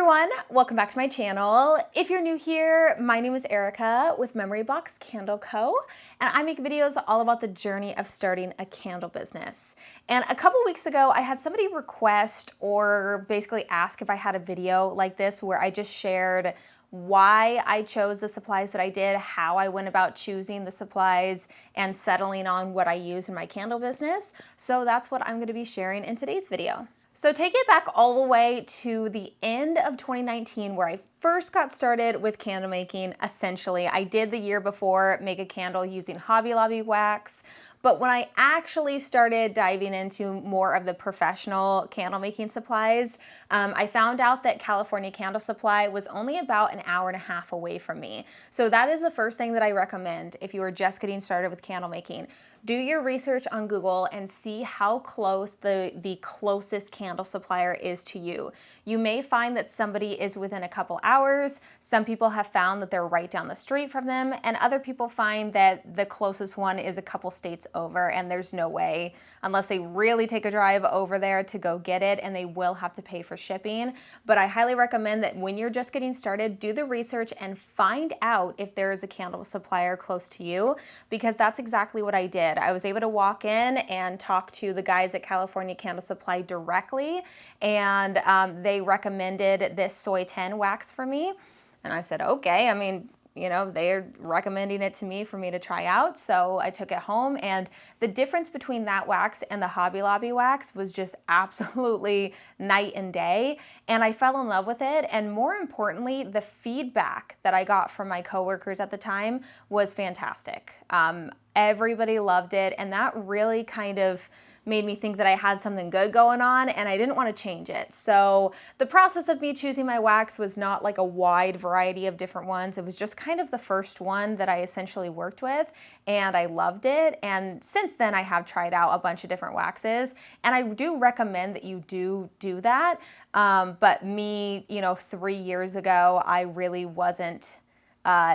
everyone, welcome back to my channel. If you're new here, my name is Erica with Memory Box Candle Co. And I make videos all about the journey of starting a candle business. And a couple weeks ago, I had somebody request or basically ask if I had a video like this where I just shared why I chose the supplies that I did, how I went about choosing the supplies and settling on what I use in my candle business. So that's what I'm going to be sharing in today's video. So take it back all the way to the end of 2019 where I first got started with candle making. Essentially, I did the year before make a candle using Hobby Lobby wax. But when I actually started diving into more of the professional candle making supplies, I found out that California Candle Supply was only about an hour and a half away from me. So that is the first thing that I recommend if you are just getting started with candle making. Do your research on Google and see how close the closest candle supplier is to you. You may find that somebody is within a couple hours. Some people have found that they're right down the street from them, and other people find that the closest one is a couple states over, and there's no way unless they really take a drive over there to go get it, and they will have to pay for shipping. But I highly recommend that when you're just getting started, do the research and find out if there is a candle supplier close to you, because that's exactly what I did. I was able to walk in and talk to the guys at California Candle Supply directly, and they recommended this soy 10 wax for me. And I said, okay, I mean, you know, they're recommending it to me for me to try out. So I took it home, and the difference between that wax and the Hobby Lobby wax was just absolutely night and day. And I fell in love with it. And more importantly, the feedback that I got from my coworkers at the time was fantastic. Everybody loved it. And that really kind of made me think that I had something good going on, and I didn't want to change it. So the process of me choosing my wax was not like a wide variety of different ones. It was just kind of the first one that I essentially worked with, and I loved it. And since then I have tried out a bunch of different waxes, and I do recommend that you do that. But me, 3 years ago, I really wasn't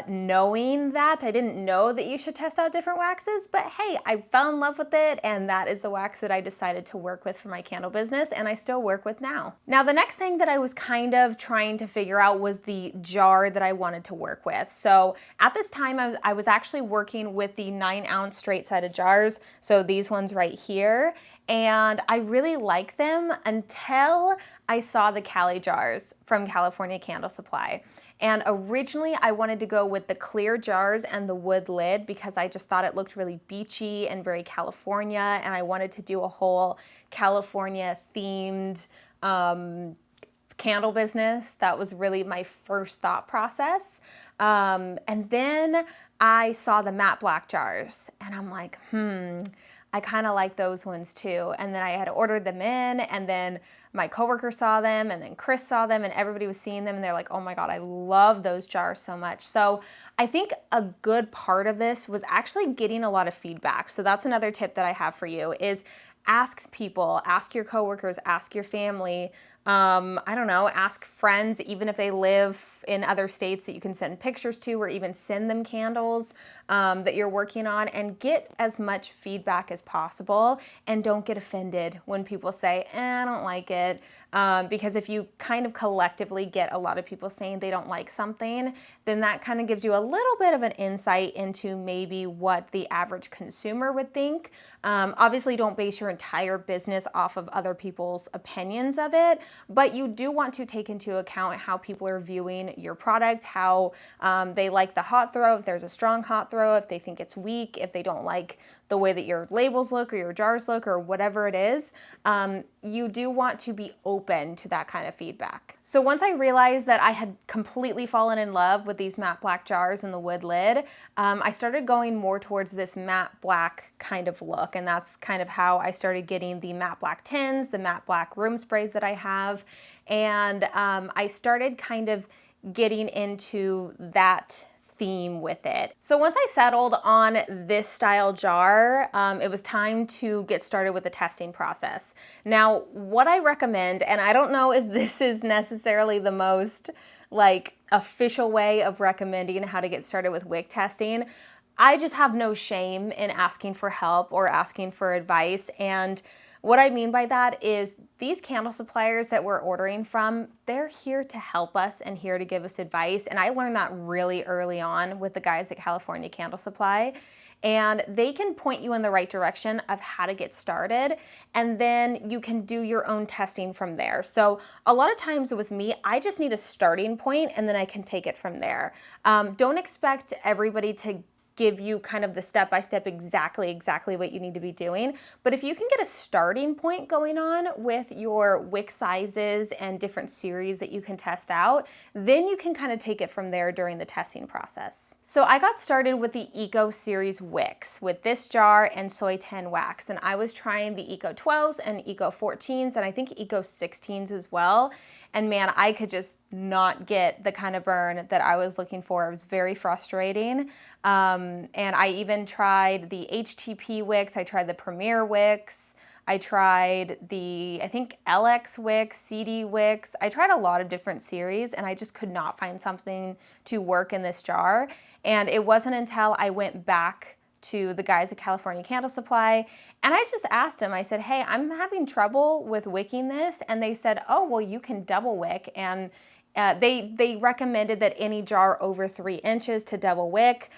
knowing that. I didn't know that you should test out different waxes, but hey, I fell in love with it, and that is the wax that I decided to work with for my candle business, and I still work with now. Now, the next thing that I was kind of trying to figure out was the jar that I wanted to work with. So at this time, I was actually working with the 9-ounce straight-sided jars, so these ones right here, and I really like them until I saw the Cali jars from California Candle Supply. And originally I wanted to go with the clear jars and the wood lid because I just thought it looked really beachy and very California, and I wanted to do a whole California themed candle business. That was really my first thought process. And then I saw the matte black jars, and I'm like, I kind of like those ones too. And then I had ordered them in, and then my coworker saw them, and then Chris saw them, and everybody was seeing them, and they're like, oh my God, I love those jars so much. So I think a good part of this was actually getting a lot of feedback. So that's another tip that I have for you is ask people, ask your coworkers, ask your family, I don't know, ask friends, even if they live in other states that you can send pictures to, or even send them candles that you're working on, and get as much feedback as possible. And don't get offended when people say, I don't like it. Because if you kind of collectively get a lot of people saying they don't like something, then that kind of gives you a little bit of an insight into maybe what the average consumer would think. Obviously, don't base your entire business off of other people's opinions of it, but you do want to take into account how people are viewing your product, how they like the hot throw, if there's a strong hot throw, if they think it's weak, if they don't like the way that your labels look or your jars look or whatever it is. You do want to be open to that kind of feedback. So once I realized that I had completely fallen in love with these matte black jars and the wood lid, I started going more towards this matte black kind of look, and that's kind of how I started getting the matte black tins, the matte black room sprays that I have, and I started kind of getting into that theme with it. So once I settled on this style jar, it was time to get started with the testing process. Now, what I recommend, and I don't know if this is necessarily the most official way of recommending how to get started with wick testing, I just have no shame in asking for help or asking for advice. And What I mean by that is these candle suppliers that we're ordering from, they're here to help us and here to give us advice. And I learned that really early on with the guys at California Candle Supply. And they can point you in the right direction of how to get started, and then you can do your own testing from there. So a lot of times with me, I just need a starting point and then I can take it from there. Don't expect everybody to give you kind of the step-by-step exactly what you need to be doing. But if you can get a starting point going on with your wick sizes and different series that you can test out, then you can kind of take it from there during the testing process. So I got started with the Eco Series wicks with this jar and Soy 10 wax. And I was trying the Eco 12s and Eco 14s and I think Eco 16s as well. And man, I could just not get the kind of burn that I was looking for. It was very frustrating. And I even tried the HTP wicks. I tried the Premier wicks. I tried the, I think, LX wicks, CD wicks. I tried a lot of different series and I just could not find something to work in this jar. And it wasn't until I went back to the guys at California Candle Supply, and I just asked them, I said, hey, I'm having trouble with wicking this, and they said, oh, well, you can double wick, and they recommended that any jar over 3 inches to double wick.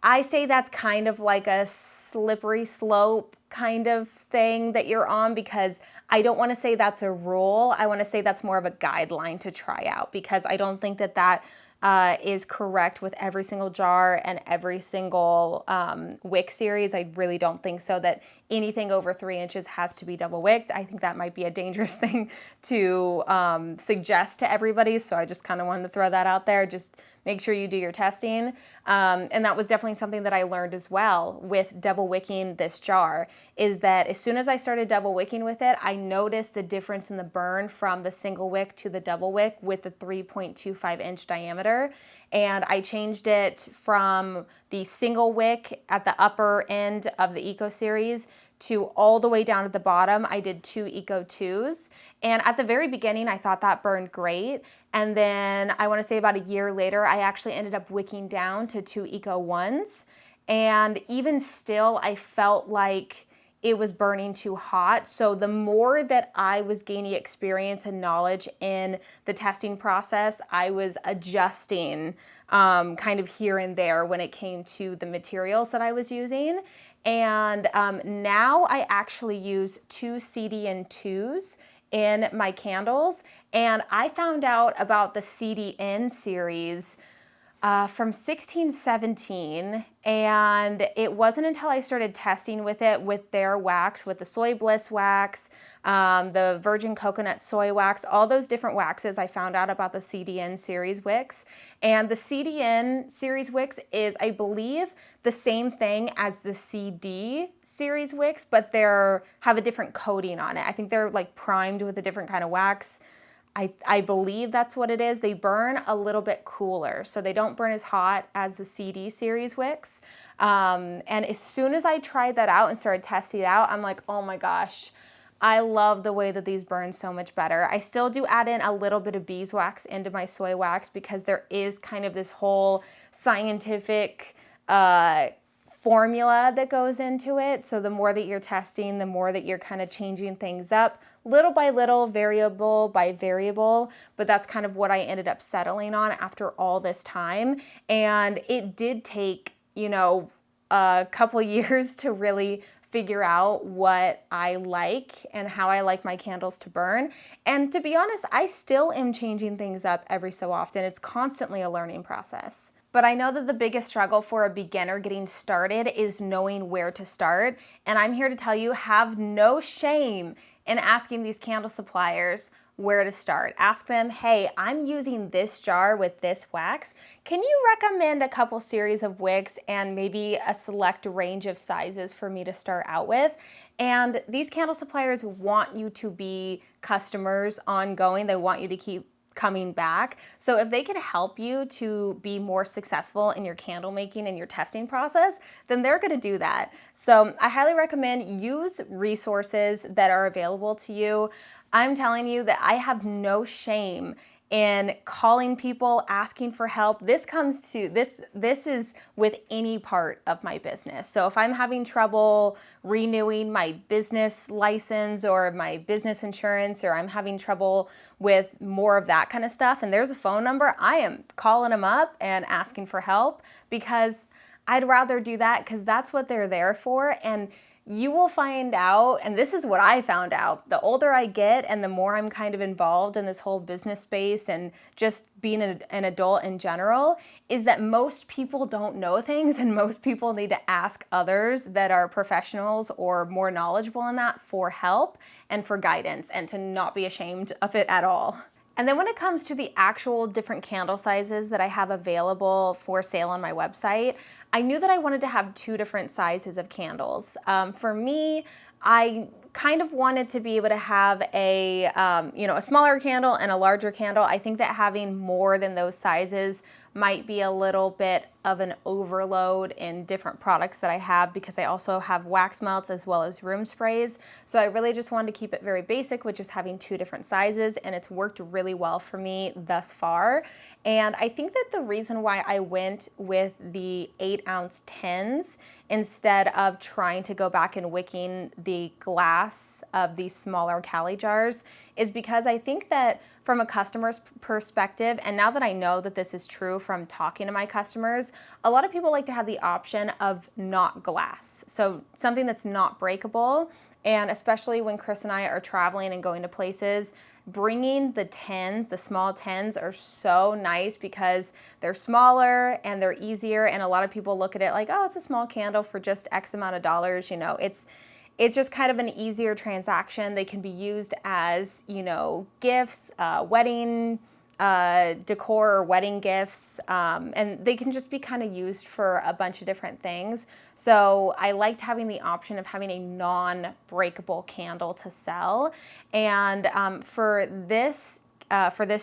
I say that's kind of like a slippery slope kind of thing that you're on, because I don't want to say that's a rule. I want to say that's more of a guideline to try out, because I don't think that that is correct with every single jar and every single wick series. I really don't think so, that anything over 3 inches has to be double wicked. I think that might be a dangerous thing to suggest to everybody. So I just kind of wanted to throw that out there. Just make sure you do your testing. And that was definitely something that I learned as well with double wicking this jar, is that as soon as I started double wicking with it, I noticed the difference in the burn from the single wick to the double wick with the 3.25 inch diameter. And I changed it from the single wick at the upper end of the Eco Series to all the way down at the bottom. I did 2 Eco 2s. And at the very beginning, I thought that burned great. And then I want to say about a year later, I actually ended up wicking down to 2 Eco 1s. And even still, I felt like it was burning too hot. So the more that I was gaining experience and knowledge in the testing process, I was adjusting kind of here and there when it came to the materials that I was using. And now I actually use 2 CDN 2s in my candles. And I found out about the CDN series from 16-17, and it wasn't until I started testing with it with their wax, with the Soy Bliss wax, the virgin coconut soy wax, all those different waxes, I found out about the CDN series wicks. And the CDN series wicks is, I believe, the same thing as the CD series wicks, but they're have a different coating on it. I think they're like primed with a different kind of wax. I believe that's what it is. They burn a little bit cooler, so they don't burn as hot as the CD series wicks. And as soon as I tried that out and started testing it out, I'm like, oh my gosh, I love the way that these burn so much better. I still do add in a little bit of beeswax into my soy wax, because there is kind of this whole scientific formula that goes into it. So the more that you're testing, the more that you're kind of changing things up little by little, variable by variable. But that's kind of what I ended up settling on after all this time. And it did take, you know, a couple years to really figure out what I like and how I like my candles to burn. And to be honest, I still am changing things up every so often. It's constantly a learning process. But I know that the biggest struggle for a beginner getting started is knowing where to start. And I'm here to tell you, have no shame in asking these candle suppliers where to start. Ask them, hey, I'm using this jar with this wax. Can you recommend a couple series of wicks and maybe a select range of sizes for me to start out with? And these candle suppliers want you to be customers ongoing. They want you to keep coming back. So if they can help you to be more successful in your candle making and your testing process, then they're going to do that. So I highly recommend use resources that are available to you. I'm telling you that I have no shame in calling people, asking for help. This is with any part of my business. So if I'm having trouble renewing my business license or my business insurance, or I'm having trouble with more of that kind of stuff, and there's a phone number, I am calling them up and asking for help, because I'd rather do that, because that's what they're there for. And you will find out, and this is what I found out, the older I get and the more I'm kind of involved in this whole business space and just being an adult in general, is that most people don't know things, and most people need to ask others that are professionals or more knowledgeable in that for help and for guidance, and to not be ashamed of it at all. And then when it comes to the actual different candle sizes that I have available for sale on my website, I knew that I wanted to have 2 different sizes of candles. For me, I kind of wanted to be able to have a smaller candle and a larger candle. I think that having more than those sizes might be a little bit of an overload in different products that I have, because I also have wax melts as well as room sprays. So I really just wanted to keep it very basic with just having 2 different sizes, and it's worked really well for me thus far. And I think that the reason why I went with the 8-ounce tins instead of trying to go back and wicking the glass of these smaller Cali jars is because I think that from a customer's perspective, and now that I know that this is true from talking to my customers, a lot of people like to have the option of not glass. So something that's not breakable. And especially when Chris and I are traveling and going to places, bringing the tins, the small tins, are so nice because they're smaller and they're easier. And a lot of people look at it like, oh, it's a small candle for just X amount of dollars. You know, it's just kind of an easier transaction. They can be used as, gifts, wedding decor or wedding gifts, and they can just be kind of used for a bunch of different things. So I liked having the option of having a non-breakable candle to sell. And for this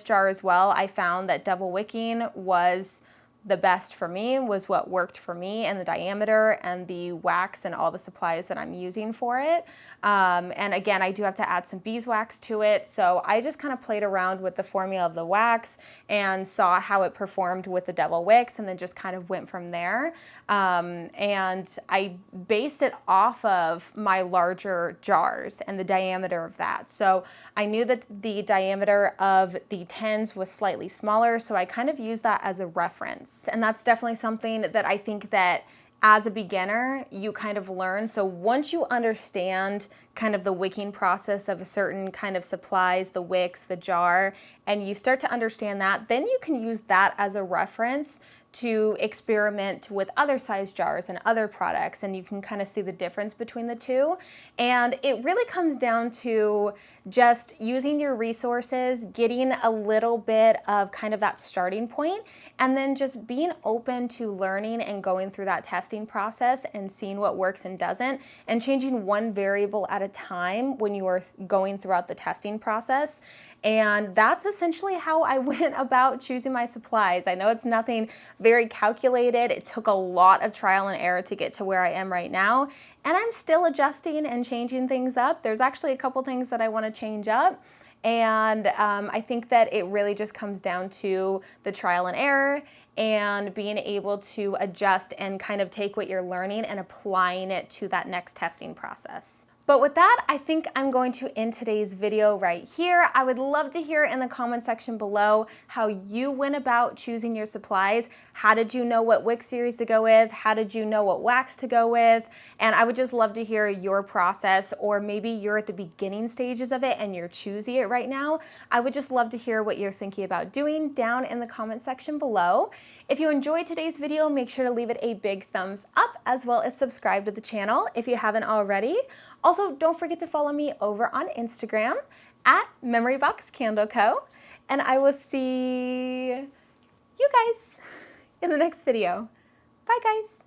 jar as well, I found that double wicking was the best for me, was what worked for me, and the diameter and the wax and all the supplies that I'm using for it. And again, I do have to add some beeswax to it. So I just kind of played around with the formula of the wax and saw how it performed with the double wicks, and then just kind of went from there. And I based it off of my larger jars and the diameter of that. So I knew that the diameter of the 10s was slightly smaller, so I kind of used that as a reference. And that's definitely something that I think that as a beginner, you kind of learn. So once you understand kind of the wicking process of a certain kind of supplies, the wicks, the jar, and you start to understand that, then you can use that as a reference to experiment with other size jars and other products, and you can kind of see the difference between the two. And it really comes down to just using your resources, getting a little bit of kind of that starting point, and then just being open to learning and going through that testing process and seeing what works and doesn't, and changing one variable at a time when you are going throughout the testing process. And that's essentially how I went about choosing my supplies. I know it's nothing very calculated. It took a lot of trial and error to get to where I am right now. And I'm still adjusting and changing things up. There's actually a couple things that I want to change up. And I think that it really just comes down to the trial and error and being able to adjust and kind of take what you're learning and applying it to that next testing process. But with that, I think I'm going to end today's video right here. I would love to hear in the comment section below how you went about choosing your supplies. How did you know what wick series to go with? How did you know what wax to go with? And I would just love to hear your process, or maybe you're at the beginning stages of it and you're choosing it right now. I would just love to hear what you're thinking about doing down in the comment section below. If you enjoyed today's video, make sure to leave it a big thumbs up, as well as subscribe to the channel if you haven't already. Also, don't forget to follow me over on Instagram at MemoryBoxCandleCo, and I will see you guys in the next video. Bye, guys.